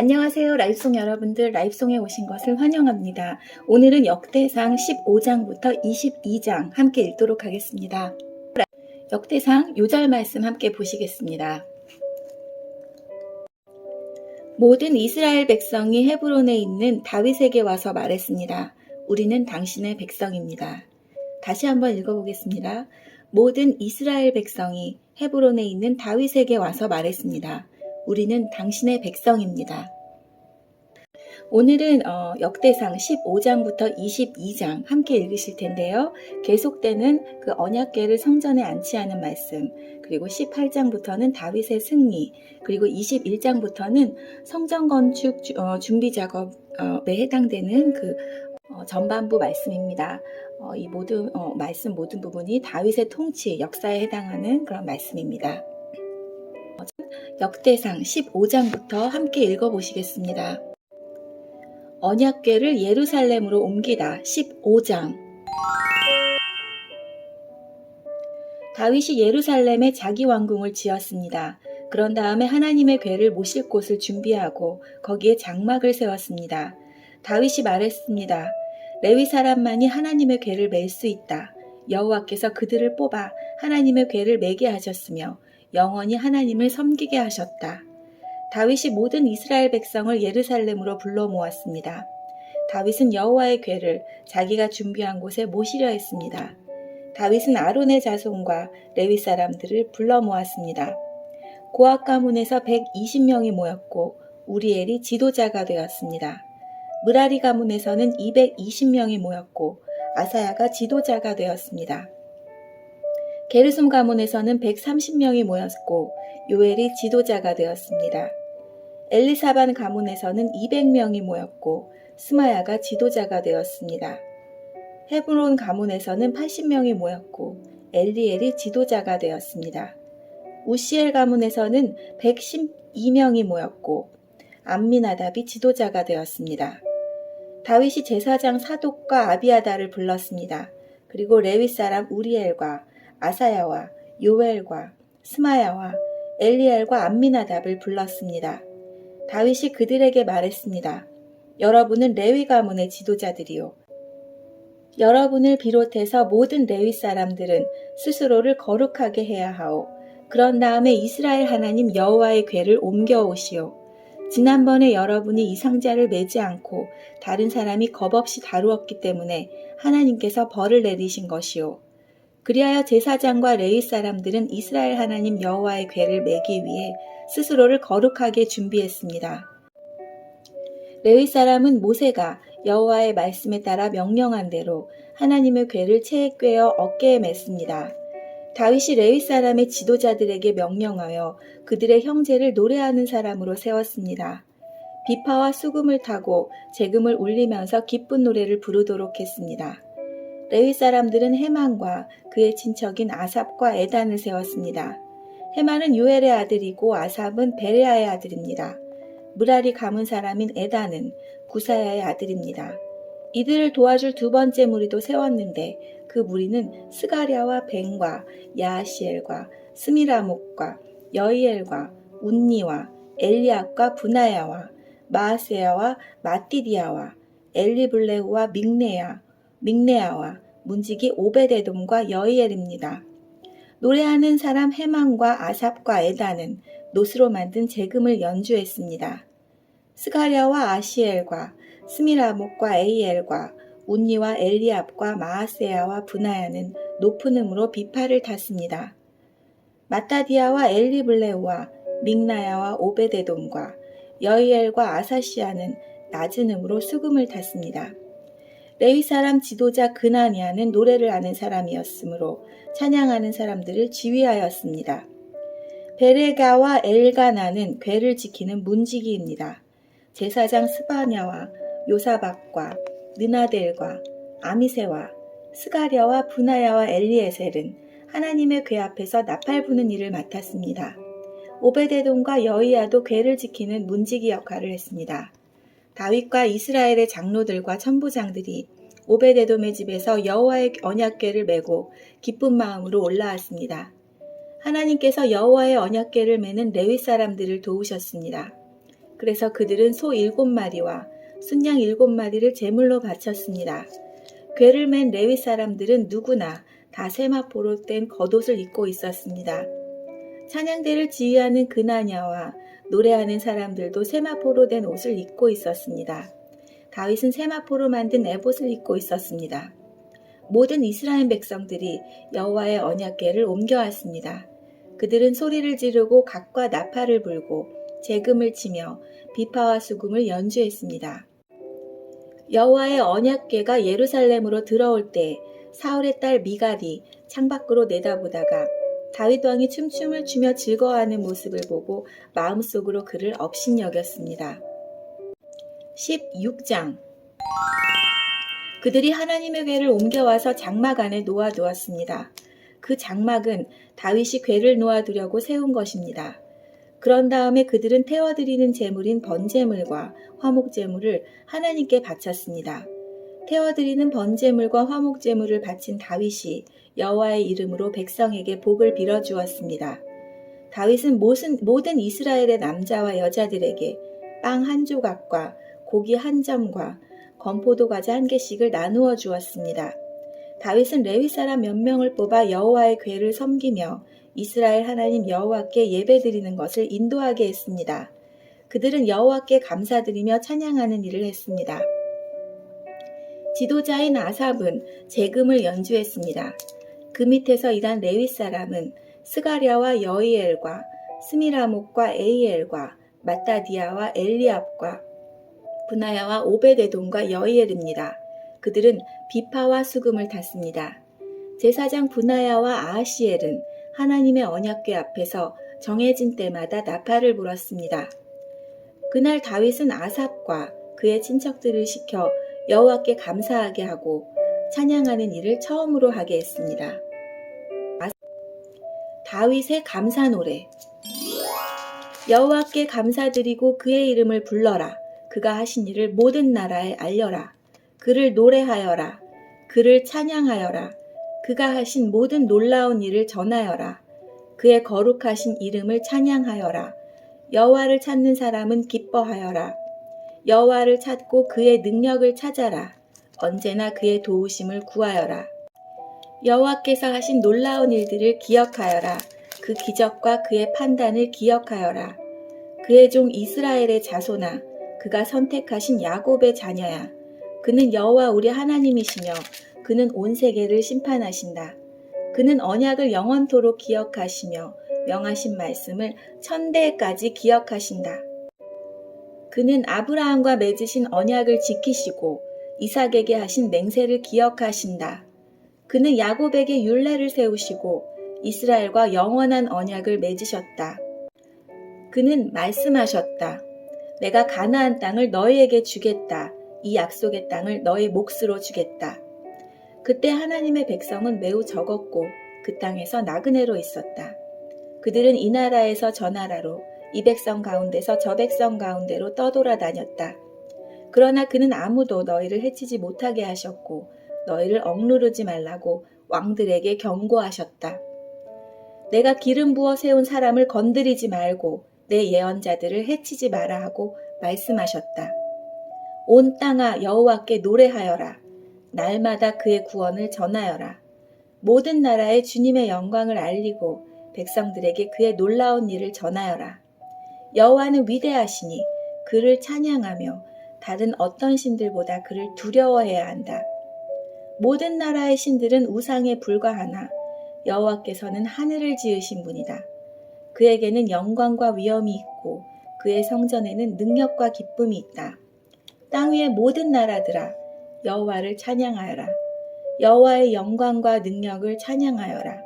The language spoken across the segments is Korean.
안녕하세요. 라이브송 여러분들, 라이브송에 오신 것을 환영합니다. 오늘은 역대상 15장부터 22장 함께 읽도록 하겠습니다. 역대상 요절 말씀 함께 보시겠습니다. 모든 이스라엘 백성이 헤브론에 있는 다윗에게 와서 말했습니다. 우리는 당신의 백성입니다. 다시 한번 읽어보겠습니다. 모든 이스라엘 백성이 헤브론에 있는 다윗에게 와서 말했습니다. 우리는 당신의 백성입니다. 오늘은 역대상 15장부터 22장 함께 읽으실 텐데요. 계속되는 그 언약궤를 성전에 안치하는 말씀, 그리고 18장부터는 다윗의 승리, 그리고 21장부터는 성전 건축 준비 작업에 해당되는 그 전반부 말씀입니다. 이 모든 말씀 모든 부분이 다윗의 통치, 역사에 해당하는 그런 말씀입니다. 역대상 15장부터 함께 읽어보시겠습니다. 언약궤를 예루살렘으로 옮기다. 15장. 다윗이 예루살렘에 자기 왕궁을 지었습니다. 그런 다음에 하나님의 궤를 모실 곳을 준비하고 거기에 장막을 세웠습니다. 다윗이 말했습니다. 레위 사람만이 하나님의 궤를 맬 수 있다. 여호와께서 그들을 뽑아 하나님의 궤를 매게 하셨으며 영원히 하나님을 섬기게 하셨다. 다윗이 모든 이스라엘 백성을 예루살렘으로 불러 모았습니다. 다윗은 여호와의 궤를 자기가 준비한 곳에 모시려 했습니다. 다윗은 아론의 자손과 레위 사람들을 불러 모았습니다. 고앗 가문에서 120명이 모였고 우리엘이 지도자가 되었습니다. 므라리 가문에서는 220명이 모였고 아사야가 지도자가 되었습니다. 게르솜 가문에서는 130명이 모였고 요엘이 지도자가 되었습니다. 엘리사반 가문에서는 200명이 모였고 스마야가 지도자가 되었습니다. 헤브론 가문에서는 80명이 모였고 엘리엘이 지도자가 되었습니다. 우시엘 가문에서는 112명이 모였고 암미나답이 지도자가 되었습니다. 다윗이 제사장 사독과 아비아다를 불렀습니다. 그리고 레위 사람 우리엘과 아사야와 요엘과 스마야와 엘리엘과 암미나답을 불렀습니다. 다윗이 그들에게 말했습니다. 여러분은 레위 가문의 지도자들이요. 여러분을 비롯해서 모든 레위 사람들은 스스로를 거룩하게 해야 하오. 그런 다음에 이스라엘 하나님 여호와의 궤를 옮겨오시오. 지난번에 여러분이 이 상자를 매지 않고 다른 사람이 겁없이 다루었기 때문에 하나님께서 벌을 내리신 것이오. 그리하여 제사장과 레위 사람들은 이스라엘 하나님 여호와의 궤를 매기 위해 스스로를 거룩하게 준비했습니다. 레위 사람은 모세가 여호와의 말씀에 따라 명령한 대로 하나님의 궤를 채에 꿰어 어깨에 맸습니다. 다윗이 레위 사람의 지도자들에게 명령하여 그들의 형제를 노래하는 사람으로 세웠습니다. 비파와 수금을 타고 재금을 울리면서 기쁜 노래를 부르도록 했습니다. 레위 사람들은 헤만과 그의 친척인 아삽과 에단을 세웠습니다. 헤만은 요엘의 아들이고 아삽은 베레아의 아들입니다. 므라리 가문 사람인 에단은 구사야의 아들입니다. 이들을 도와줄 두 번째 무리도 세웠는데 그 무리는 스가랴와 벤과 야하시엘과 스미라목과 여이엘과 운니와 엘리압과 부나야와 마아세야와 마띠디아와 엘리블레우와 믹네야와 문지기 오베데돔과 여이엘입니다. 노래하는 사람 헤만과 아삽과 에단은 노스로 만든 재금을 연주했습니다. 스가랴와 아시엘과 스미라목과 에이엘과 운니와 엘리압과 마아세야와 부나야는 높은 음으로 비파를 탔습니다. 마따디아와 엘리블레우와 믹나야와 오베데돔과 여이엘과 아사시아는 낮은 음으로 수금을 탔습니다. 레위 사람 지도자 그나니아는 노래를 아는 사람이었으므로 찬양하는 사람들을 지휘하였습니다. 베레가와 엘가나는 궤를 지키는 문지기입니다. 제사장 스바냐와 요사박과 느나델과 아미세와 스가랴와 부나야와 엘리에셀은 하나님의 궤 앞에서 나팔 부는 일을 맡았습니다. 오베데돔과 여이야도 궤를 지키는 문지기 역할을 했습니다. 다윗과 이스라엘의 장로들과 천부장들이 오베데돔의 집에서 여호와의 언약궤를 메고 기쁜 마음으로 올라왔습니다. 하나님께서 여호와의 언약궤를 메는 레위 사람들을 도우셨습니다. 그래서 그들은 소 7마리와 순양 7마리를 제물로 바쳤습니다. 궤를 맨 레위 사람들은 누구나 다 세마포로 된 겉옷을 입고 있었습니다. 찬양대를 지휘하는 그나냐와 노래하는 사람들도 세마포로 된 옷을 입고 있었습니다. 다윗은 세마포로 만든 에봇을 입고 있었습니다. 모든 이스라엘 백성들이 여호와의 언약궤를 옮겨왔습니다. 그들은 소리를 지르고 각과 나팔을 불고 재금을 치며 비파와 수금을 연주했습니다. 여호와의 언약궤가 예루살렘으로 들어올 때 사울의 딸 미갈이 창밖으로 내다보다가 다윗 왕이 춤을 추며 즐거워하는 모습을 보고 마음속으로 그를 업신여겼습니다. 16장 그들이 하나님의 궤를 옮겨와서 장막 안에 놓아두었습니다. 그 장막은 다윗이 궤를 놓아두려고 세운 것입니다. 그런 다음에 그들은 태워드리는 제물인 번제물과 화목제물을 하나님께 바쳤습니다. 태워드리는 번제물과 화목제물을 바친 다윗이 여호와의 이름으로 백성에게 복을 빌어주었습니다. 다윗은 모든 이스라엘의 남자와 여자들에게 빵 한 조각과 고기 한 점과 건포도 과자 한 개씩을 나누어 주었습니다. 다윗은 레위 사람 몇 명을 뽑아 여호와의 궤를 섬기며 이스라엘 하나님 여호와께 예배드리는 것을 인도하게 했습니다. 그들은 여호와께 감사드리며 찬양하는 일을 했습니다. 지도자인 아삽은 재금을 연주했습니다. 그 밑에서 일한 레위 사람은 스가랴와 여이엘과 스미라목과 에이엘과 마따디아와 엘리압과 분하야와 오베데돔과 여이엘입니다. 그들은 비파와 수금을 탔습니다. 제사장 분하야와 아하시엘은 하나님의 언약궤 앞에서 정해진 때마다 나팔을 불었습니다. 그날 다윗은 아삽과 그의 친척들을 시켜 여호와께 감사하게 하고 찬양하는 일을 처음으로 하게 했습니다. 다윗의 감사 노래. 여호와께 감사드리고 그의 이름을 불러라. 그가 하신 일을 모든 나라에 알려라. 그를 노래하여라. 그를 찬양하여라. 그가 하신 모든 놀라운 일을 전하여라. 그의 거룩하신 이름을 찬양하여라. 여호와를 찾는 사람은 기뻐하여라. 여호와를 찾고 그의 능력을 찾아라. 언제나 그의 도우심을 구하여라. 여호와께서 하신 놀라운 일들을 기억하여라. 그 기적과 그의 판단을 기억하여라. 그의 종 이스라엘의 자손아, 그가 선택하신 야곱의 자녀야. 그는 여호와 우리 하나님이시며 그는 온 세계를 심판하신다. 그는 언약을 영원토록 기억하시며 명하신 말씀을 천대까지 기억하신다. 그는 아브라함과 맺으신 언약을 지키시고 이삭에게 하신 맹세를 기억하신다. 그는 야곱에게 율례를 세우시고 이스라엘과 영원한 언약을 맺으셨다. 그는 말씀하셨다. 내가 가나안 땅을 너희에게 주겠다. 이 약속의 땅을 너희 몫으로 주겠다. 그때 하나님의 백성은 매우 적었고 그 땅에서 나그네로 있었다. 그들은 이 나라에서 저 나라로 이 백성 가운데서 저 백성 가운데로 떠돌아다녔다. 그러나 그는 아무도 너희를 해치지 못하게 하셨고 너희를 억누르지 말라고 왕들에게 경고하셨다. 내가 기름 부어 세운 사람을 건드리지 말고 내 예언자들을 해치지 마라 하고 말씀하셨다. 온 땅아 여호와께 노래하여라. 날마다 그의 구원을 전하여라. 모든 나라에 주님의 영광을 알리고 백성들에게 그의 놀라운 일을 전하여라. 여호와는 위대하시니 그를 찬양하며 다른 어떤 신들보다 그를 두려워해야 한다. 모든 나라의 신들은 우상에 불과하나 여호와께서는 하늘을 지으신 분이다. 그에게는 영광과 위엄이 있고 그의 성전에는 능력과 기쁨이 있다. 땅 위의 모든 나라들아 여호와를 찬양하여라. 여호와의 영광과 능력을 찬양하여라.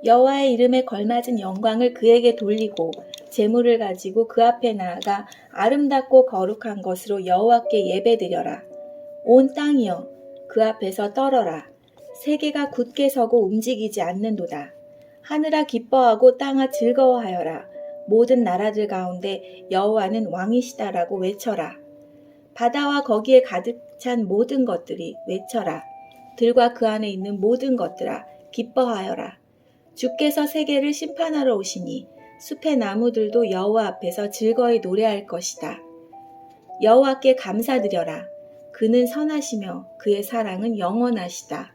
여호와의 이름에 걸맞은 영광을 그에게 돌리고 제물을 가지고 그 앞에 나아가 아름답고 거룩한 것으로 여호와께 예배드려라. 온 땅이여 그 앞에서 떨어라. 세계가 굳게 서고 움직이지 않는도다. 하늘아 기뻐하고 땅아 즐거워하여라. 모든 나라들 가운데 여호와는 왕이시다라고 외쳐라. 바다와 거기에 가득 찬 모든 것들이 외쳐라. 들과 그 안에 있는 모든 것들아 기뻐하여라. 주께서 세계를 심판하러 오시니 숲의 나무들도 여호와 앞에서 즐거이 노래할 것이다. 여호와께 감사드려라. 그는 선하시며 그의 사랑은 영원하시다.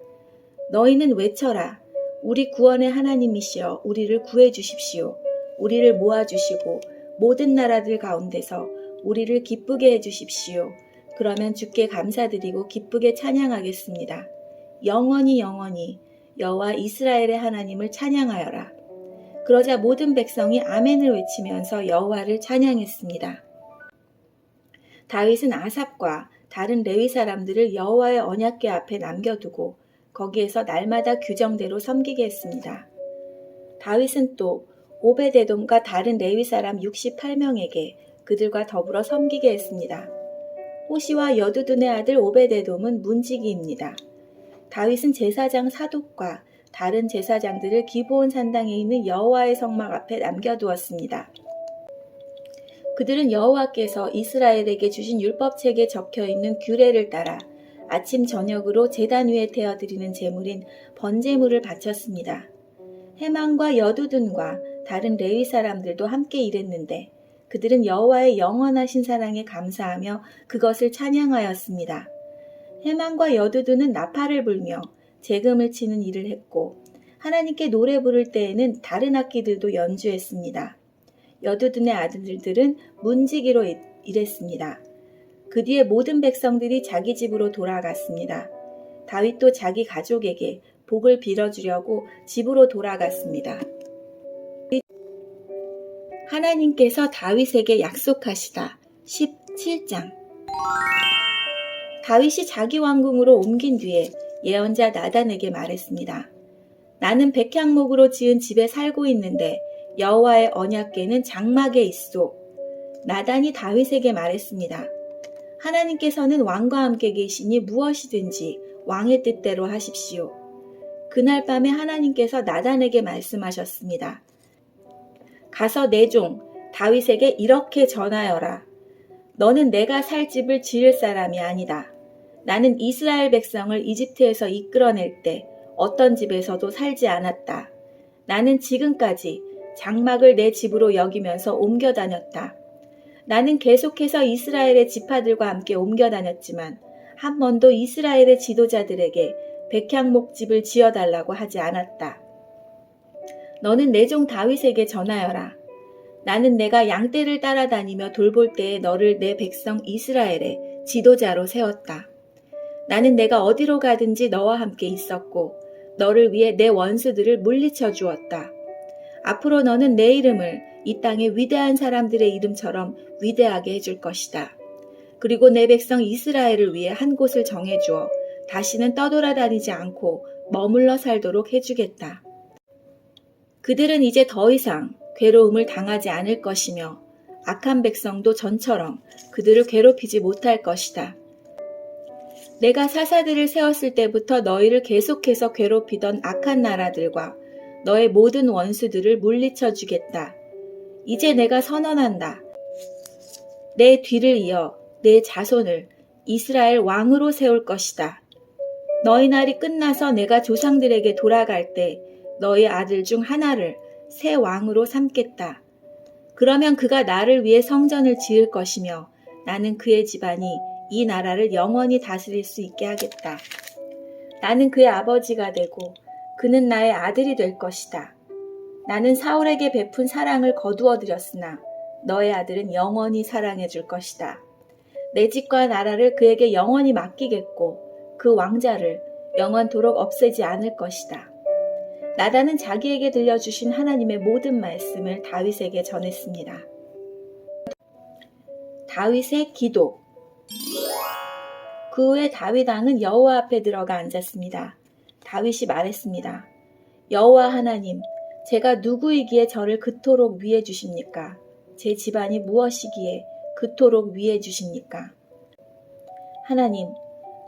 너희는 외쳐라. 우리 구원의 하나님이시여 우리를 구해 주십시오. 우리를 모아주시고 모든 나라들 가운데서 우리를 기쁘게 해주십시오. 그러면 주께 감사드리고 기쁘게 찬양하겠습니다. 영원히 영원히 여호와 이스라엘의 하나님을 찬양하여라. 그러자 모든 백성이 아멘을 외치면서 여호와를 찬양했습니다. 다윗은 아삽과 다른 레위 사람들을 여호와의 언약궤 앞에 남겨두고 거기에서 날마다 규정대로 섬기게 했습니다. 다윗은 또 오베데돔과 다른 레위 사람 68명에게 그들과 더불어 섬기게 했습니다. 호시와 여두둔의 아들 오베데돔은 문지기입니다. 다윗은 제사장 사독과 다른 제사장들을 기브온 산당에 있는 여호와의 성막 앞에 남겨두었습니다. 그들은 여호와께서 이스라엘에게 주신 율법책에 적혀있는 규례를 따라 아침 저녁으로 제단 위에 태워드리는 제물인 번제물을 바쳤습니다. 헤만과 여두둔과 다른 레위 사람들도 함께 일했는데 그들은 여호와의 영원하신 사랑에 감사하며 그것을 찬양하였습니다. 헤만과 여두둔은 나팔을 불며 재금을 치는 일을 했고 하나님께 노래 부를 때에는 다른 악기들도 연주했습니다. 여두둔의 아들들은 문지기로 일했습니다. 그 뒤에 모든 백성들이 자기 집으로 돌아갔습니다. 다윗도 자기 가족에게 복을 빌어주려고 집으로 돌아갔습니다. 하나님께서 다윗에게 약속하시다. 17장. 다윗이 자기 왕궁으로 옮긴 뒤에 예언자 나단에게 말했습니다. 나는 백향목으로 지은 집에 살고 있는데 여호와의 언약궤는 장막에 있소. 나단이 다윗에게 말했습니다. 하나님께서는 왕과 함께 계시니 무엇이든지 왕의 뜻대로 하십시오. 그날 밤에 하나님께서 나단에게 말씀하셨습니다. 가서 내 종 다윗에게 이렇게 전하여라. 너는 내가 살 집을 지을 사람이 아니다. 나는 이스라엘 백성을 이집트에서 이끌어낼 때 어떤 집에서도 살지 않았다. 나는 지금까지 장막을 내 집으로 여기면서 옮겨 다녔다. 나는 계속해서 이스라엘의 지파들과 함께 옮겨 다녔지만 한 번도 이스라엘의 지도자들에게 백향목집을 지어달라고 하지 않았다. 너는 내 종 다윗에게 전하여라. 나는 내가 양떼를 따라다니며 돌볼 때에 너를 내 백성 이스라엘의 지도자로 세웠다. 나는 내가 어디로 가든지 너와 함께 있었고 너를 위해 내 원수들을 물리쳐 주었다. 앞으로 너는 내 이름을 이 땅의 위대한 사람들의 이름처럼 위대하게 해줄 것이다. 그리고 내 백성 이스라엘을 위해 한 곳을 정해주어 다시는 떠돌아다니지 않고 머물러 살도록 해주겠다. 그들은 이제 더 이상 괴로움을 당하지 않을 것이며 악한 백성도 전처럼 그들을 괴롭히지 못할 것이다. 내가 사사들을 세웠을 때부터 너희를 계속해서 괴롭히던 악한 나라들과 너의 모든 원수들을 물리쳐 주겠다. 이제 내가 선언한다. 내 뒤를 이어 내 자손을 이스라엘 왕으로 세울 것이다. 너희 날이 끝나서 내가 조상들에게 돌아갈 때 너희 아들 중 하나를 새 왕으로 삼겠다. 그러면 그가 나를 위해 성전을 지을 것이며 나는 그의 집안이 이 나라를 영원히 다스릴 수 있게 하겠다. 나는 그의 아버지가 되고 그는 나의 아들이 될 것이다. 나는 사울에게 베푼 사랑을 거두어들였으나 너의 아들은 영원히 사랑해 줄 것이다. 내 집과 나라를 그에게 영원히 맡기겠고 그 왕자를 영원토록 없애지 않을 것이다. 나단은 자기에게 들려주신 하나님의 모든 말씀을 다윗에게 전했습니다. 다윗의 기도. 그 후에 다윗 왕은 여호와 앞에 들어가 앉았습니다. 다윗이 말했습니다. 여호와 하나님, 제가 누구이기에 저를 그토록 위해 주십니까? 제 집안이 무엇이기에 그토록 위해 주십니까? 하나님,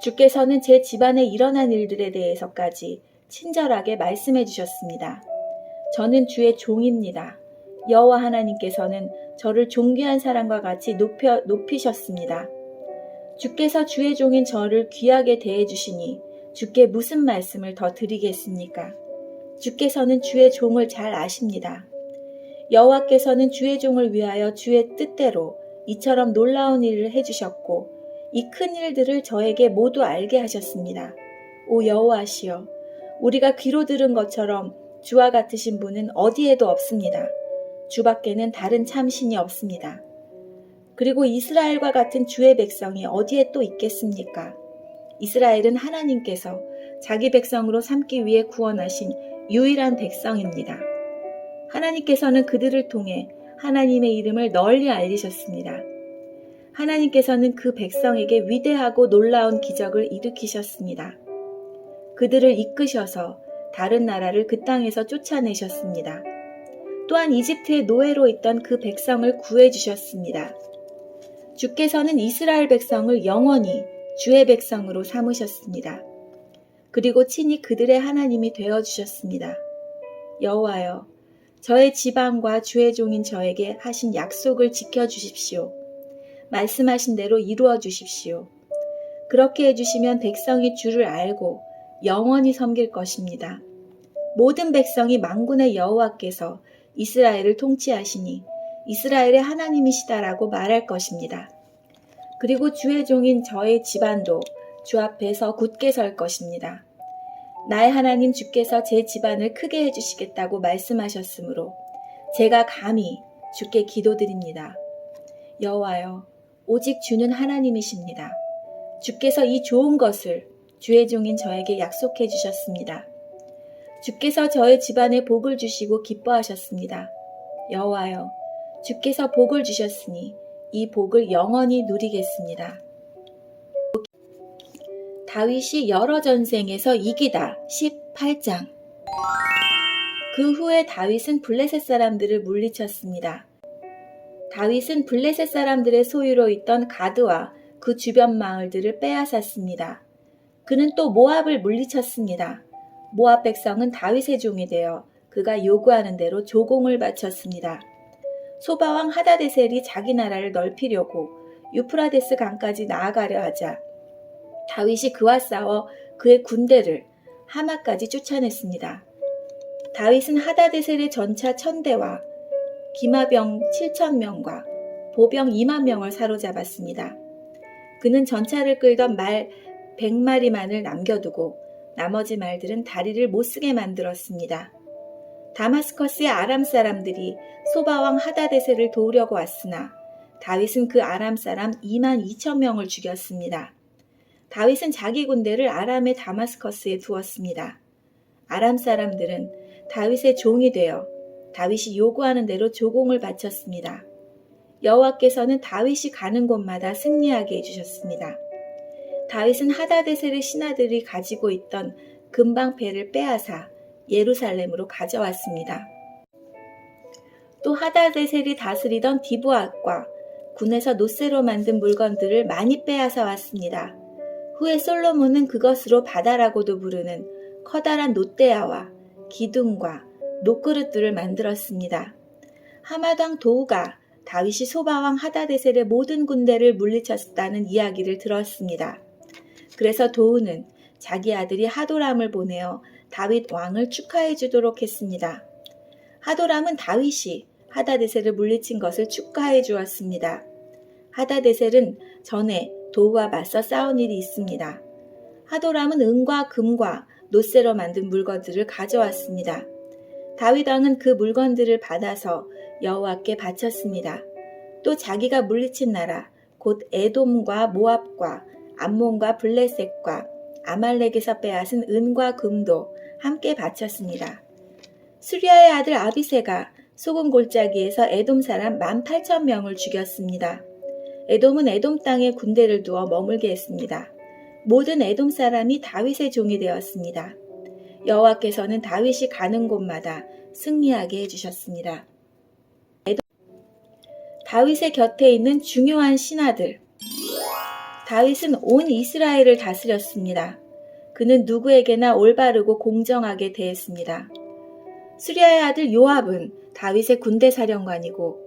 주께서는 제 집안에 일어난 일들에 대해서까지 친절하게 말씀해 주셨습니다. 저는 주의 종입니다. 여호와 하나님께서는 저를 존귀한 사람과 같이 높이셨습니다. 주께서 주의 종인 저를 귀하게 대해 주시니 주께 무슨 말씀을 더 드리겠습니까? 주께서는 주의 종을 잘 아십니다. 여호와께서는 주의 종을 위하여 주의 뜻대로 이처럼 놀라운 일을 해주셨고 이 큰 일들을 저에게 모두 알게 하셨습니다. 오 여호와시여, 우리가 귀로 들은 것처럼 주와 같으신 분은 어디에도 없습니다. 주밖에는 다른 참신이 없습니다. 그리고 이스라엘과 같은 주의 백성이 어디에 또 있겠습니까? 이스라엘은 하나님께서 자기 백성으로 삼기 위해 구원하신 유일한 백성입니다. 하나님께서는 그들을 통해 하나님의 이름을 널리 알리셨습니다. 하나님께서는 그 백성에게 위대하고 놀라운 기적을 일으키셨습니다. 그들을 이끄셔서 다른 나라를 그 땅에서 쫓아내셨습니다. 또한 이집트의 노예로 있던 그 백성을 구해주셨습니다. 주께서는 이스라엘 백성을 영원히 주의 백성으로 삼으셨습니다. 그리고 친히 그들의 하나님이 되어주셨습니다. 여호와여, 저의 지방과 주의 종인 저에게 하신 약속을 지켜주십시오. 말씀하신 대로 이루어 주십시오. 그렇게 해주시면 백성이 주를 알고 영원히 섬길 것입니다. 모든 백성이 만군의 여호와께서 이스라엘을 통치하시니 이스라엘의 하나님이시다라고 말할 것입니다. 그리고 주의 종인 저의 집안도 주 앞에서 굳게 설 것입니다. 나의 하나님 주께서 제 집안을 크게 해주시겠다고 말씀하셨으므로 제가 감히 주께 기도드립니다. 여호와여, 오직 주는 하나님이십니다. 주께서 이 좋은 것을 주의 종인 저에게 약속해 주셨습니다. 주께서 저의 집안에 복을 주시고 기뻐하셨습니다. 여호와여, 주께서 복을 주셨으니 이 복을 영원히 누리겠습니다. 다윗이 여러 전쟁에서 이기다 18장. 그 후에 다윗은 블레셋 사람들을 물리쳤습니다. 다윗은 블레셋 사람들의 소유로 있던 가드와 그 주변 마을들을 빼앗았습니다. 그는 또 모압을 물리쳤습니다. 모압 백성은 다윗의 종이 되어 그가 요구하는 대로 조공을 바쳤습니다. 소바왕 하다데셀이 자기 나라를 넓히려고 유프라데스 강까지 나아가려 하자 다윗이 그와 싸워 그의 군대를 하마까지 쫓아냈습니다. 다윗은 하다데셀의 전차 1000대와 기마병 7000명과 보병 2만 명을 사로잡았습니다. 그는 전차를 끌던 말 100마리만을 남겨두고 나머지 말들은 다리를 못쓰게 만들었습니다. 다마스커스의 아람 사람들이 소바왕 하다데셀을 도우려고 왔으나 다윗은 그 아람 사람 2만 2천 명을 죽였습니다. 다윗은 자기 군대를 아람의 다마스커스에 두었습니다. 아람 사람들은 다윗의 종이 되어 다윗이 요구하는 대로 조공을 바쳤습니다. 여호와께서는 다윗이 가는 곳마다 승리하게 해주셨습니다. 다윗은 하다데셀의 신하들이 가지고 있던 금방패를 빼앗아 예루살렘으로 가져왔습니다. 또 하다데셀이 다스리던 디브앗과 군에서 노새로 만든 물건들을 많이 빼앗아 왔습니다. 후에 솔로몬은 그것으로 바다라고도 부르는 커다란 놋대야와 기둥과 놋그릇들을 만들었습니다. 하마당 도우가 다윗이 소바왕 하다데셀의 모든 군대를 물리쳤다는 이야기를 들었습니다. 그래서 도우는 자기 아들이 하도람을 보내어 다윗 왕을 축하해 주도록 했습니다. 하도람은 다윗이 하다데셀을 물리친 것을 축하해 주었습니다. 하다데셀은 전에 도우와 맞서 싸운 일이 있습니다. 하도람은 은과 금과 놋새로 만든 물건들을 가져왔습니다. 다윗 왕은 그 물건들을 받아서 여호와께 바쳤습니다. 또 자기가 물리친 나라 곧 에돔과 모압과 암몬과 블레셋과 아말렉에서 빼앗은 은과 금도 함께 바쳤습니다. 수리아의 아들 아비새가 소금 골짜기에서 에돔 사람 18,000명을 죽였습니다. 에돔은 에돔 땅에 군대를 두어 머물게 했습니다. 모든 에돔 사람이 다윗의 종이 되었습니다. 여호와께서는 다윗이 가는 곳마다 승리하게 해주셨습니다. 다윗의 곁에 있는 중요한 신하들. 다윗은 온 이스라엘을 다스렸습니다. 그는 누구에게나 올바르고 공정하게 대했습니다. 수리아의 아들 요압은 다윗의 군대 사령관이고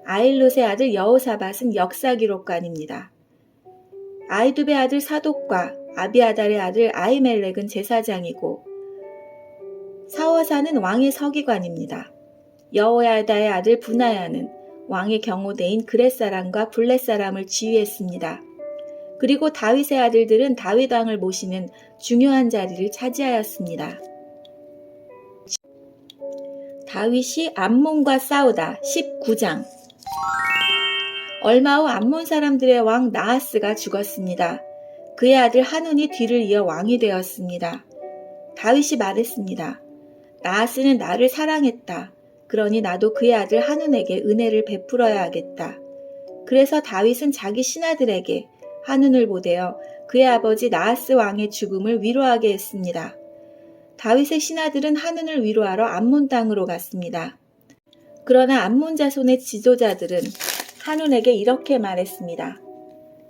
아일롯의 아들 여호사밧은 역사 기록관입니다. 아이두베의 아들 사독과 아비아달의 아들 아히멜렉은 제사장이고 사워사는 왕의 서기관입니다. 여호야다의 아들 브나야는 왕의 경호대인 그렛 사람과 블렛 사람을 지휘했습니다. 그리고 다윗의 아들들은 다윗 왕을 모시는 중요한 자리를 차지하였습니다. 다윗이 암몬과 싸우다 19장. 얼마 후 암몬 사람들의 왕 나하스가 죽었습니다. 그의 아들 하눈이 뒤를 이어 왕이 되었습니다. 다윗이 말했습니다. 나하스는 나를 사랑했다. 그러니 나도 그의 아들 하눈에게 은혜를 베풀어야 하겠다. 그래서 다윗은 자기 신하들에게 하눈을 보내어 그의 아버지 나하스 왕의 죽음을 위로하게 했습니다. 다윗의 신하들은 하눈을 위로하러 암몬 땅으로 갔습니다. 그러나 암몬 자손의 지도자들은 하눈에게 이렇게 말했습니다.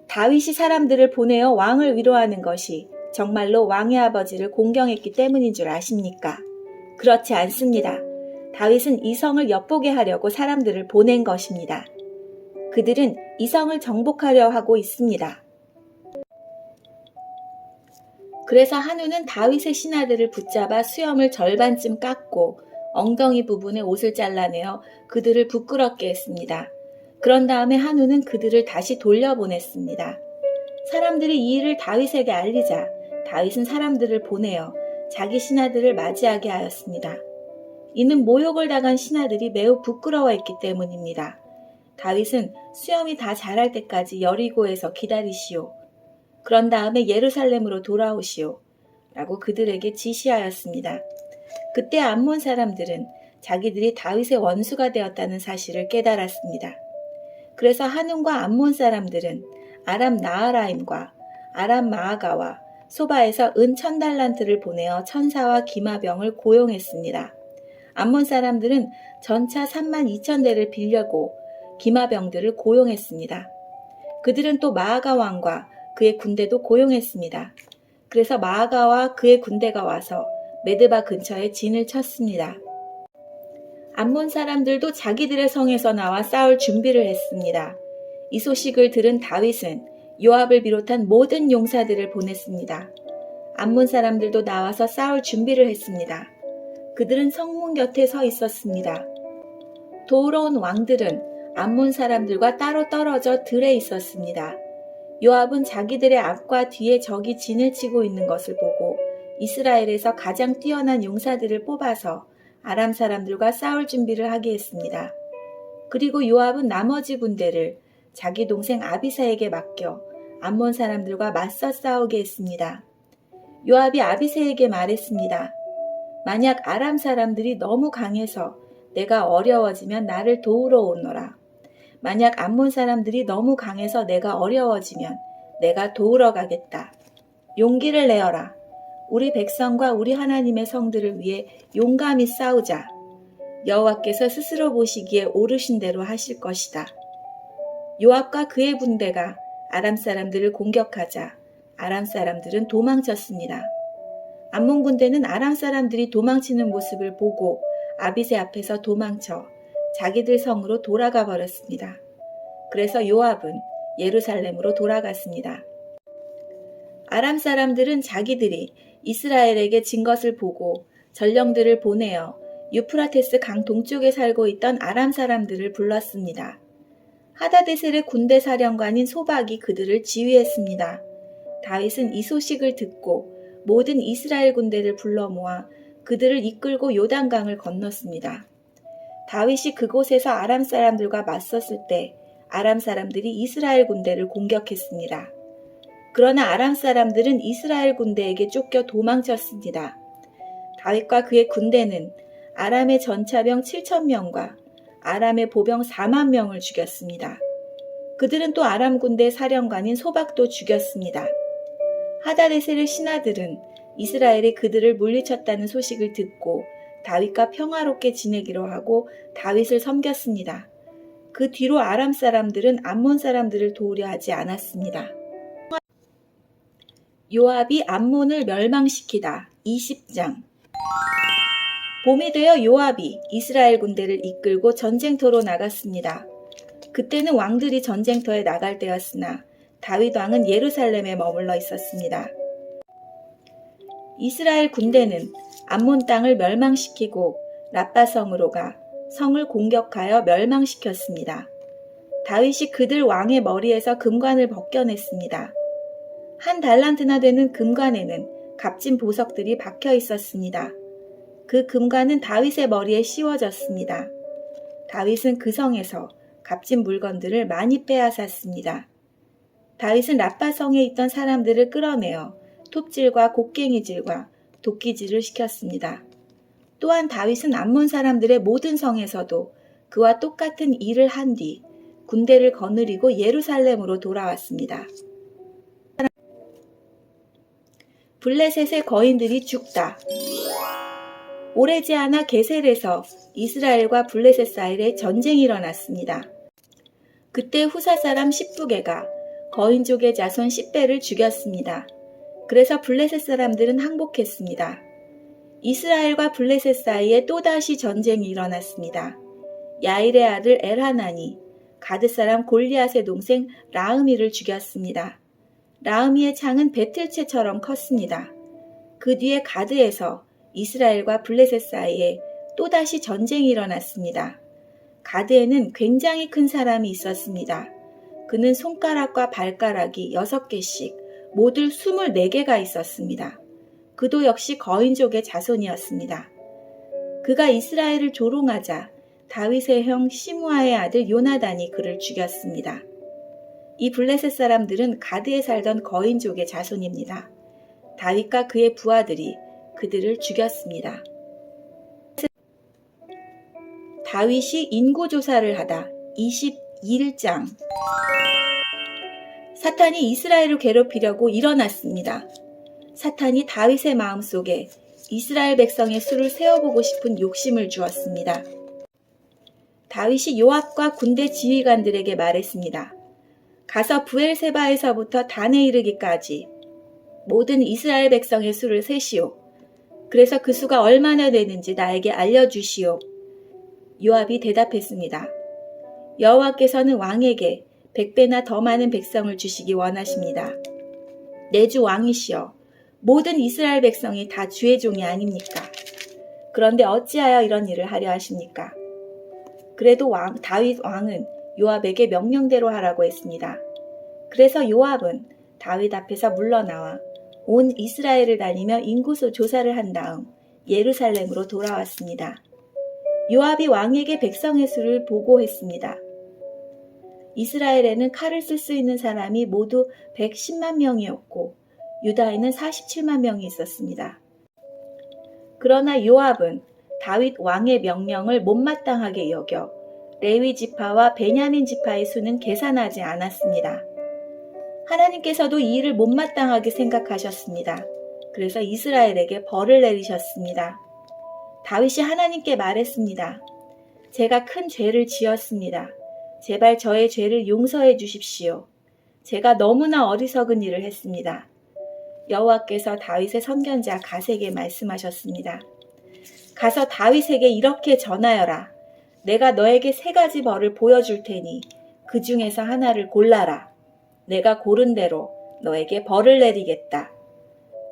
다윗이 사람들을 보내어 왕을 위로하는 것이 정말로 왕의 아버지를 공경했기 때문인 줄 아십니까? 그렇지 않습니다. 다윗은 이 성을 엿보게 하려고 사람들을 보낸 것입니다. 그들은 이 성을 정복하려 하고 있습니다. 그래서 하눈은 다윗의 신하들을 붙잡아 수염을 절반쯤 깎고 엉덩이 부분에 옷을 잘라내어 그들을 부끄럽게 했습니다. 그런 다음에 하눈은 그들을 다시 돌려보냈습니다. 사람들이 이 일을 다윗에게 알리자 다윗은 사람들을 보내어 자기 신하들을 맞이하게 하였습니다. 이는 모욕을 당한 신하들이 매우 부끄러워했기 때문입니다. 다윗은 수염이 다 자랄 때까지 여리고에서 기다리시오. 그런 다음에 예루살렘으로 돌아오시오. 라고 그들에게 지시하였습니다. 그때 암몬 사람들은 자기들이 다윗의 원수가 되었다는 사실을 깨달았습니다. 그래서 하눈과 암몬 사람들은 아람 나하라임과 아람 마아가와 소바에서 은 1000달란트를 보내어 천사와 기마병을 고용했습니다. 암몬 사람들은 전차 32,000대를 빌려고 기마병들을 고용했습니다. 그들은 또 마아가 왕과 그의 군대도 고용했습니다. 그래서 마아가와 그의 군대가 와서 메드바 근처에 진을 쳤습니다. 암몬 사람들도 자기들의 성에서 나와 싸울 준비를 했습니다. 이 소식을 들은 다윗은 요압을 비롯한 모든 용사들을 보냈습니다. 암몬 사람들도 나와서 싸울 준비를 했습니다. 그들은 성문 곁에 서 있었습니다. 도우러 온 왕들은 암몬 사람들과 따로 떨어져 들에 있었습니다. 요압은 자기들의 앞과 뒤에 적이 진을 치고 있는 것을 보고 이스라엘에서 가장 뛰어난 용사들을 뽑아서 아람 사람들과 싸울 준비를 하게 했습니다. 그리고 요압은 나머지 군대를 자기 동생 아비새에게 맡겨 암몬 사람들과 맞서 싸우게 했습니다. 요압이 아비새에게 말했습니다. 만약 아람 사람들이 너무 강해서 내가 어려워지면 나를 도우러 오너라. 만약 암몬 사람들이 너무 강해서 내가 어려워지면 내가 도우러 가겠다. 용기를 내어라. 우리 백성과 우리 하나님의 성들을 위해 용감히 싸우자. 여호와께서 스스로 보시기에 옳으신 대로 하실 것이다. 요압과 그의 군대가 아람 사람들을 공격하자 아람 사람들은 도망쳤습니다. 암몬 군대는 아람 사람들이 도망치는 모습을 보고 아비새 앞에서 도망쳐 자기들 성으로 돌아가 버렸습니다. 그래서 요압은 예루살렘으로 돌아갔습니다. 아람 사람들은 자기들이 이스라엘에게 진 것을 보고 전령들을 보내어 유프라테스 강 동쪽에 살고 있던 아람 사람들을 불렀습니다. 하다데셀의 군대 사령관인 소박이 그들을 지휘했습니다. 다윗은 이 소식을 듣고 모든 이스라엘 군대를 불러 모아 그들을 이끌고 요단강을 건넜습니다. 다윗이 그곳에서 아람 사람들과 맞섰을 때 아람 사람들이 이스라엘 군대를 공격했습니다. 그러나 아람 사람들은 이스라엘 군대에게 쫓겨 도망쳤습니다. 다윗과 그의 군대는 아람의 전차병 7,000명과 아람의 보병 4만 명을 죽였습니다. 그들은 또 아람 군대 사령관인 소박도 죽였습니다. 하다데셀의 신하들은 이스라엘이 그들을 물리쳤다는 소식을 듣고 다윗과 평화롭게 지내기로 하고 다윗을 섬겼습니다. 그 뒤로 아람 사람들은 암몬 사람들을 도우려 하지 않았습니다. 요압이 암몬을 멸망시키다 20장. 봄이 되어 요압이 이스라엘 군대를 이끌고 전쟁터로 나갔습니다. 그때는 왕들이 전쟁터에 나갈 때였으나 다윗 왕은 예루살렘에 머물러 있었습니다. 이스라엘 군대는 암몬 땅을 멸망시키고 라빠성으로 가 성을 공격하여 멸망시켰습니다. 다윗이 그들 왕의 머리에서 금관을 벗겨냈습니다. 1달란트나 되는 금관에는 값진 보석들이 박혀 있었습니다. 그 금관은 다윗의 머리에 씌워졌습니다. 다윗은 그 성에서 값진 물건들을 많이 빼앗았습니다. 다윗은 라빠성에 있던 사람들을 끌어내어 톱질과 곡괭이질과 도끼질을 시켰습니다. 또한 다윗은 암몬 사람들의 모든 성에서도 그와 똑같은 일을 한 뒤 군대를 거느리고 예루살렘으로 돌아왔습니다. 블레셋의 거인들이 죽다. 오래지 않아 게셀에서 이스라엘과 블레셋 사이에 전쟁이 일어났습니다. 그때 후사 사람 십부게가 거인족의 자손 10배를 죽였습니다. 그래서 블레셋 사람들은 항복했습니다. 이스라엘과 블레셋 사이에 또다시 전쟁이 일어났습니다. 야일의 아들 엘하난이 가드 사람 골리앗의 동생 라흐미를 죽였습니다. 라흐미의 창은 배틀채처럼 컸습니다. 그 뒤에 가드에서 이스라엘과 블레셋 사이에 또다시 전쟁이 일어났습니다. 가드에는 굉장히 큰 사람이 있었습니다. 그는 손가락과 발가락이 6개씩 모두 24개가 있었습니다. 그도 역시 거인족의 자손이었습니다. 그가 이스라엘을 조롱하자 다윗의 형 시므아의 아들 요나단이 그를 죽였습니다. 이 블레셋 사람들은 가드에 살던 거인족의 자손입니다. 다윗과 그의 부하들이 그들을 죽였습니다. 다윗이 인구조사를 하다 21장. 사탄이 이스라엘을 괴롭히려고 일어났습니다. 사탄이 다윗의 마음속에 이스라엘 백성의 수를 세어보고 싶은 욕심을 주었습니다. 다윗이 요압과 군대 지휘관들에게 말했습니다. 가서 브엘세바에서부터 단에 이르기까지 모든 이스라엘 백성의 수를 세시오. 그래서 그 수가 얼마나 되는지 나에게 알려주시오. 요압이 대답했습니다. 여호와께서는 왕에게 100배나 더 많은 백성을 주시기 원하십니다. 내 주 왕이시여, 모든 이스라엘 백성이 다 주의 종이 아닙니까? 그런데 어찌하여 이런 일을 하려 하십니까? 그래도 다윗 왕은 요압에게 명령대로 하라고 했습니다. 그래서 요압은 다윗 앞에서 물러나와 온 이스라엘을 다니며 인구수 조사를 한 다음 예루살렘으로 돌아왔습니다. 요압이 왕에게 백성의 수를 보고했습니다. 이스라엘에는 칼을 쓸 수 있는 사람이 모두 110만 명이었고 유다에는 47만 명이 있었습니다. 그러나 요압은 다윗 왕의 명령을 못마땅하게 여겨 레위 지파와 베냐민 지파의 수는 계산하지 않았습니다. 하나님께서도 이 일을 못마땅하게 생각하셨습니다. 그래서 이스라엘에게 벌을 내리셨습니다. 다윗이 하나님께 말했습니다. 제가 큰 죄를 지었습니다. 제발 저의 죄를 용서해 주십시오. 제가 너무나 어리석은 일을 했습니다. 여호와께서 다윗의 선견자 갓에게 말씀하셨습니다. 가서 다윗에게 이렇게 전하여라. 내가 너에게 3가지 벌을 보여줄 테니 그 중에서 하나를 골라라. 내가 고른 대로 너에게 벌을 내리겠다.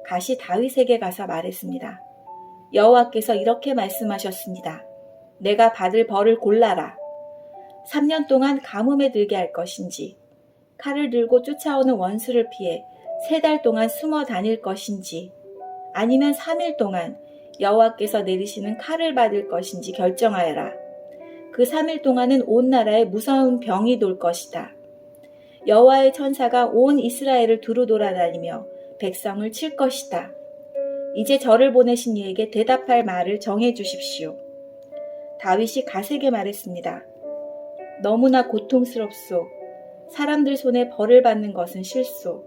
갓이 다윗에게 가서 말했습니다. 여호와께서 이렇게 말씀하셨습니다. 내가 받을 벌을 골라라. 3년 동안 가뭄에 들게 할 것인지, 칼을 들고 쫓아오는 원수를 피해 3달 동안 숨어 다닐 것인지, 아니면 3일 동안 여호와께서 내리시는 칼을 받을 것인지 결정하여라. 그 3일 동안은 온 나라에 무서운 병이 돌 것이다. 여호와의 천사가 온 이스라엘을 두루 돌아다니며 백성을 칠 것이다. 이제 저를 보내신 이에게 대답할 말을 정해 주십시오. 다윗이 갓에게 말했습니다. 너무나 고통스럽소. 사람들 손에 벌을 받는 것은 싫소.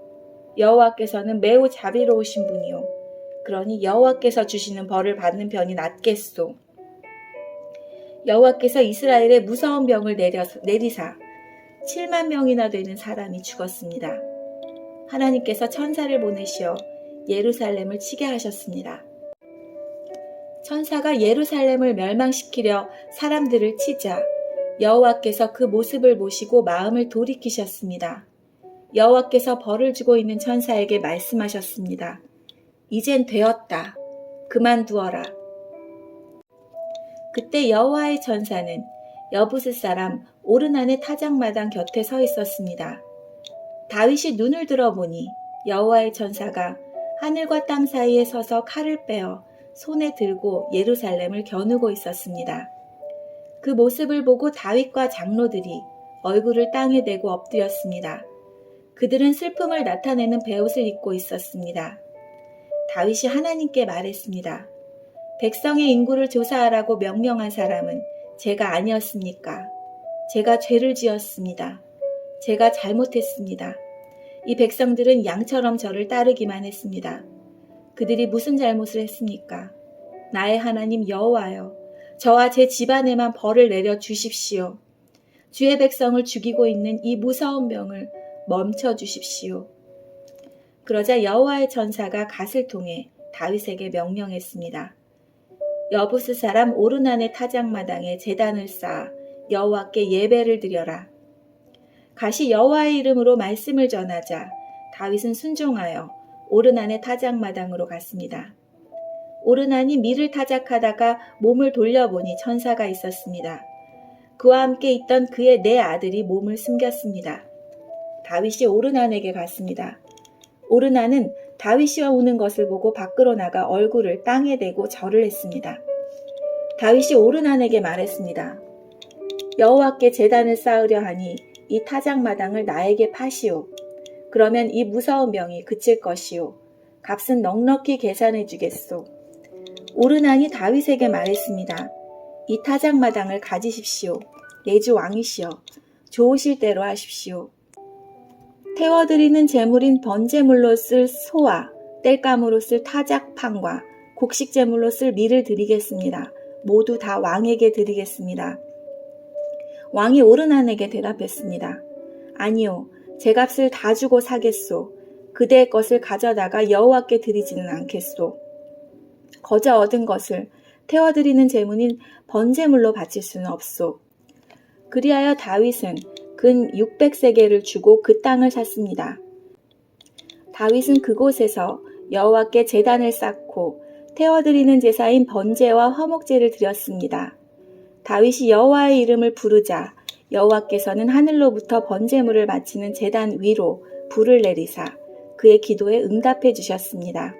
여호와께서는 매우 자비로우신 분이요. 그러니 여호와께서 주시는 벌을 받는 편이 낫겠소. 여호와께서 이스라엘에 무서운 병을 내리사 7만 명이나 되는 사람이 죽었습니다. 하나님께서 천사를 보내시어 예루살렘을 치게 하셨습니다. 천사가 예루살렘을 멸망시키려 사람들을 치자 여호와께서 그 모습을 보시고 마음을 돌이키셨습니다. 여호와께서 벌을 주고 있는 천사에게 말씀하셨습니다. 이젠 되었다. 그만두어라. 그때 여호와의 천사는 여부스 사람 오르난의 타작마당 곁에 서 있었습니다. 다윗이 눈을 들어보니 여호와의 천사가 하늘과 땅 사이에 서서 칼을 빼어 손에 들고 예루살렘을 겨누고 있었습니다. 그 모습을 보고 다윗과 장로들이 얼굴을 땅에 대고 엎드렸습니다. 그들은 슬픔을 나타내는 베옷을 입고 있었습니다. 다윗이 하나님께 말했습니다. 백성의 인구를 조사하라고 명령한 사람은 제가 아니었습니까? 제가 죄를 지었습니다. 제가 잘못했습니다. 이 백성들은 양처럼 저를 따르기만 했습니다. 그들이 무슨 잘못을 했습니까? 나의 하나님 여호와여, 저와 제 집안에만 벌을 내려 주십시오. 주의 백성을 죽이고 있는 이 무서운 병을 멈춰 주십시오. 그러자 여호와의 천사가 갓을 통해 다윗에게 명령했습니다. 여부스 사람 오르난의 타작마당에 제단을 쌓아 여호와께 예배를 드려라. 갓이 여호와의 이름으로 말씀을 전하자 다윗은 순종하여 오르난의 타작마당으로 갔습니다. 오르난이 밀을 타작하다가 몸을 돌려보니 천사가 있었습니다. 그와 함께 있던 그의 네 아들이 몸을 숨겼습니다. 다윗이 오르난에게 갔습니다. 오르난은 다윗이 오는 것을 보고 밖으로 나가 얼굴을 땅에 대고 절을 했습니다. 다윗이 오르난에게 말했습니다. 여호와께 제단을 쌓으려 하니 이 타작마당을 나에게 파시오. 그러면 이 무서운 병이 그칠 것이오. 값은 넉넉히 계산해 주겠소. 오르난이 다윗에게 말했습니다. 이 타작마당을 가지십시오. 내주 왕이시여. 좋으실 대로 하십시오. 태워드리는 제물인 번제물로 쓸 소와 땔감으로 쓸 타작판과 곡식제물로 쓸 밀을 드리겠습니다. 모두 다 왕에게 드리겠습니다. 왕이 오르난에게 대답했습니다. 아니요, 제 값을 다 주고 사겠소. 그대의 것을 가져다가 여호와께 드리지는 않겠소. 거저 얻은 것을 태워드리는 제물인 번제물로 바칠 수는 없소. 그리하여 다윗은 근 600세겔을 주고 그 땅을 샀습니다. 다윗은 그곳에서 여호와께 제단을 쌓고 태워드리는 제사인 번제와 화목제를 드렸습니다. 다윗이 여호와의 이름을 부르자 여호와께서는 하늘로부터 번제물을 바치는 제단 위로 불을 내리사 그의 기도에 응답해 주셨습니다.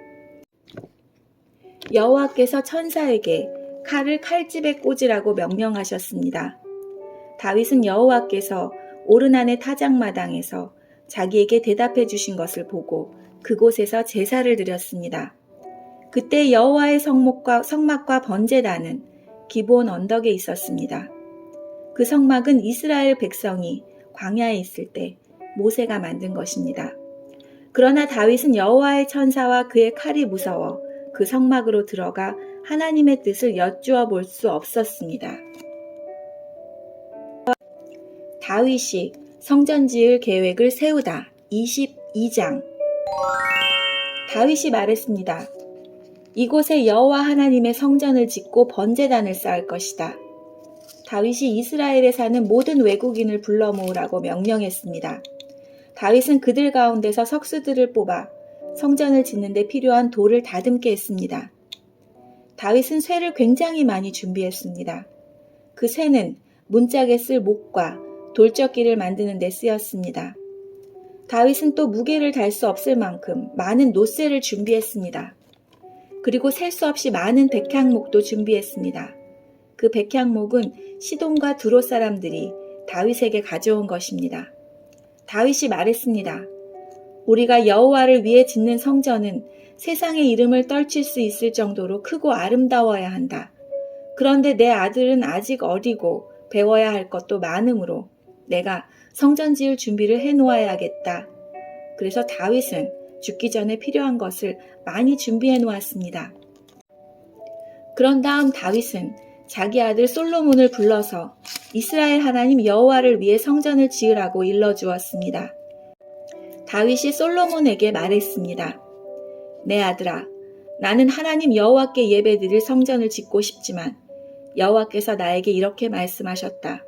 여호와께서 천사에게 칼을 칼집에 꽂으라고 명령하셨습니다. 다윗은 여호와께서 오르난의 타작마당에서 자기에게 대답해 주신 것을 보고 그곳에서 제사를 드렸습니다. 그때 여호와의 성막과 번제단은 기브온 언덕에 있었습니다. 그 성막은 이스라엘 백성이 광야에 있을 때 모세가 만든 것입니다. 그러나 다윗은 여호와의 천사와 그의 칼이 무서워 그 성막으로 들어가 하나님의 뜻을 여쭈어 볼 수 없었습니다. 다윗이 성전 지을 계획을 세우다 22장. 다윗이 말했습니다. 이곳에 여호와 하나님의 성전을 짓고 번제단을 쌓을 것이다. 다윗이 이스라엘에 사는 모든 외국인을 불러 모으라고 명령했습니다. 다윗은 그들 가운데서 석수들을 뽑아 성전을 짓는 데 필요한 돌을 다듬게 했습니다. 다윗은 쇠를 굉장히 많이 준비했습니다. 그 쇠는 문짝에 쓸 목과 돌적기를 만드는 데 쓰였습니다. 다윗은 또 무게를 달 수 없을 만큼 많은 노쇠를 준비했습니다. 그리고 셀 수 없이 많은 백향목도 준비했습니다. 그 백향목은 시돈과 두로 사람들이 다윗에게 가져온 것입니다. 다윗이 말했습니다. 우리가 여호와를 위해 짓는 성전은 세상의 이름을 떨칠 수 있을 정도로 크고 아름다워야 한다. 그런데 내 아들은 아직 어리고 배워야 할 것도 많으므로 내가 성전 지을 준비를 해놓아야겠다. 그래서 다윗은 죽기 전에 필요한 것을 많이 준비해 놓았습니다. 그런 다음 다윗은 자기 아들 솔로몬을 불러서 이스라엘 하나님 여호와를 위해 성전을 지으라고 일러주었습니다. 다윗이 솔로몬에게 말했습니다. 내 아들아, 나는 하나님 여호와께 예배드릴 성전을 짓고 싶지만 여호와께서 나에게 이렇게 말씀하셨다.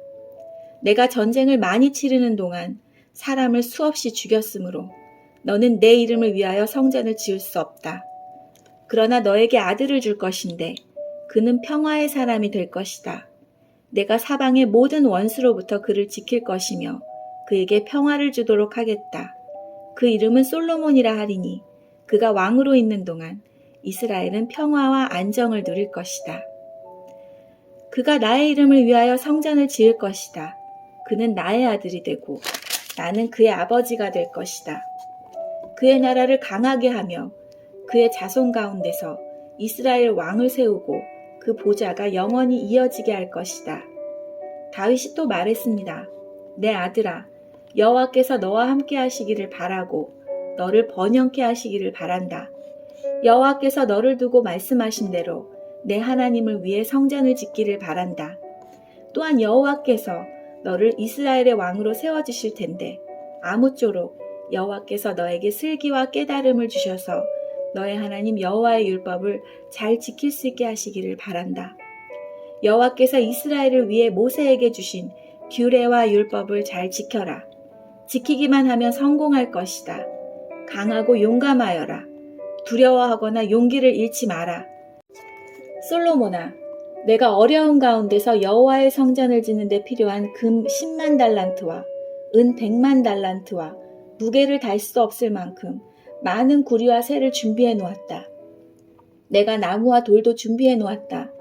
내가 전쟁을 많이 치르는 동안 사람을 수없이 죽였으므로 너는 내 이름을 위하여 성전을 지을 수 없다. 그러나 너에게 아들을 줄 것인데 그는 평화의 사람이 될 것이다. 내가 사방의 모든 원수로부터 그를 지킬 것이며 그에게 평화를 주도록 하겠다. 그 이름은 솔로몬이라 하리니 그가 왕으로 있는 동안 이스라엘은 평화와 안정을 누릴 것이다. 그가 나의 이름을 위하여 성전을 지을 것이다. 그는 나의 아들이 되고 나는 그의 아버지가 될 것이다. 그의 나라를 강하게 하며 그의 자손 가운데서 이스라엘 왕을 세우고 그 보좌가 영원히 이어지게 할 것이다. 다윗이 또 말했습니다. 내 아들아, 여호와께서 너와 함께 하시기를 바라고 너를 번영케 하시기를 바란다. 여호와께서 너를 두고 말씀하신 대로 내 하나님을 위해 성전을 짓기를 바란다. 또한 여호와께서 너를 이스라엘의 왕으로 세워주실 텐데 아무쪼록 여호와께서 너에게 슬기와 깨달음을 주셔서 너의 하나님 여호와의 율법을 잘 지킬 수 있게 하시기를 바란다. 여호와께서 이스라엘을 위해 모세에게 주신 규례와 율법을 잘 지켜라. 지키기만 하면 성공할 것이다. 강하고 용감하여라. 두려워하거나 용기를 잃지 마라. 솔로몬아, 내가 어려운 가운데서 여호와의 성전을 짓는 데 필요한 금 10만 달란트와 은 100만 달란트와 무게를 달 수 없을 만큼 많은 구리와 쇠를 준비해 놓았다. 내가 나무와 돌도 준비해 놓았다.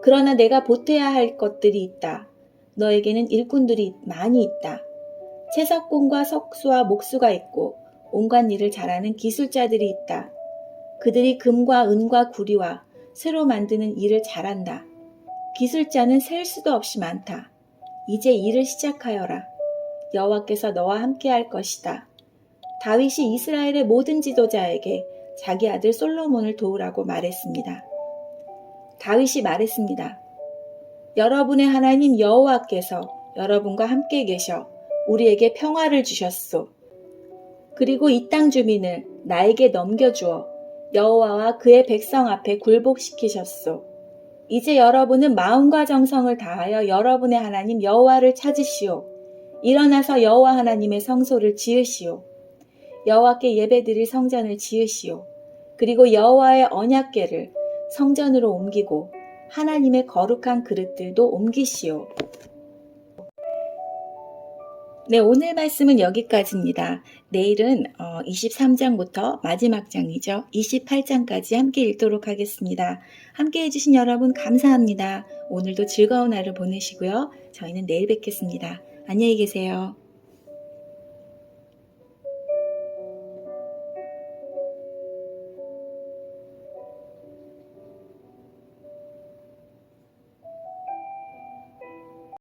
그러나 내가 보태야 할 것들이 있다. 너에게는 일꾼들이 많이 있다. 채석공과 석수와 목수가 있고 온갖 일을 잘하는 기술자들이 있다. 그들이 금과 은과 구리와 쇠로 만드는 일을 잘한다. 기술자는 셀 수도 없이 많다. 이제 일을 시작하여라. 여호와께서 너와 함께 할 것이다. 다윗이 이스라엘의 모든 지도자에게 자기 아들 솔로몬을 도우라고 말했습니다. 다윗이 말했습니다. 여러분의 하나님 여호와께서 여러분과 함께 계셔 우리에게 평화를 주셨소. 그리고 이 땅 주민을 나에게 넘겨주어 여호와와 그의 백성 앞에 굴복시키셨소. 이제 여러분은 마음과 정성을 다하여 여러분의 하나님 여호와를 찾으시오. 일어나서 여호와 하나님의 성소를 지으시오. 여호와께 예배드릴 성전을 지으시오. 그리고 여호와의 언약궤를 성전으로 옮기고 하나님의 거룩한 그릇들도 옮기시오. 네, 오늘 말씀은 여기까지입니다. 내일은 23장부터 마지막 장이죠. 28장까지 함께 읽도록 하겠습니다. 함께 해주신 여러분 감사합니다. 오늘도 즐거운 하루 보내시고요. 저희는 내일 뵙겠습니다. 안녕히 계세요.